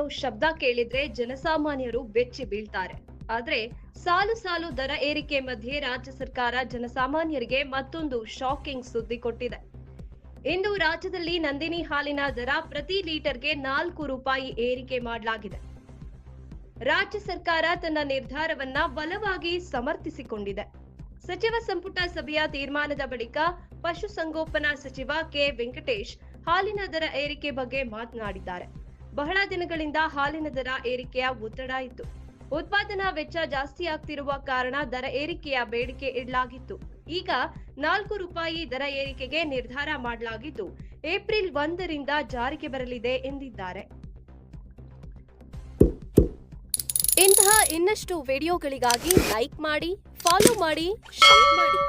ಅನ್ನೋ ಶಬ್ದ ಕೇಳಿದ್ರೆ ಜನಸಾಮಾನ್ಯರು ಬೆಚ್ಚಿ ಬೀಳ್ತಾರೆ. ಆದ್ರೆ ಸಾಲು ಸಾಲು ದರ ಏರಿಕೆ ಮಧ್ಯೆ ರಾಜ್ಯ ಸರ್ಕಾರ ಜನಸಾಮಾನ್ಯರಿಗೆ ಮತ್ತೊಂದು ಶಾಕಿಂಗ್ ಸುದ್ದಿ ಕೊಟ್ಟಿದೆ. ಇಂದು ರಾಜ್ಯದಲ್ಲಿ ನಂದಿನಿ ಹಾಲಿನ ದರ ಪ್ರತಿ ಲೀಟರ್ಗೆ 4 ರೂಪಾಯಿ ಏರಿಕೆ ಮಾಡಲಾಗಿದೆ. ರಾಜ್ಯ ಸರ್ಕಾರ ತನ್ನ ನಿರ್ಧಾರವನ್ನ ಬಲವಾಗಿ ಸಮರ್ಥಿಸಿಕೊಂಡಿದೆ. ಸಚಿವ ಸಂಪುಟ ಸಭೆಯ ತೀರ್ಮಾನದ ಬಳಿಕ ಪಶುಸಂಗೋಪನಾ ಸಚಿವ ಕೆ ವೆಂಕಟೇಶ್ ಹಾಲಿನ ದರ ಏರಿಕೆ ಬಗ್ಗೆ ಮಾತನಾಡಿದ್ದಾರೆ. ಬಹಳ ದಿನಗಳಿಂದ ಹಾಲಿನ ದರ ಏರಿಕೆಯ ಒತ್ತಡ ಇತ್ತು. ಉತ್ಪಾದನಾ ವೆಚ್ಚ ಜಾಸ್ತಿ ಆಗ್ತಿರುವ ಕಾರಣ ದರ ಏರಿಕೆಯ ಬೇಡಿಕೆ ಇಡಲಾಗಿತ್ತು. ಈಗ 4 ರೂಪಾಯಿ ದರ ಏರಿಕೆಗೆ ನಿರ್ಧಾರ ಮಾಡಲಾಗಿದ್ದು ಏಪ್ರಿಲ್ 1ರಿಂದ ಜಾರಿಗೆ ಬರಲಿದೆ ಎಂದಿದ್ದಾರೆ. ಇಂತಹ ಇನ್ನಷ್ಟು ವಿಡಿಯೋಗಳಿಗಾಗಿ ಲೈಕ್ ಮಾಡಿ, ಫಾಲೋ ಮಾಡಿ, ಶೇರ್ ಮಾಡಿ.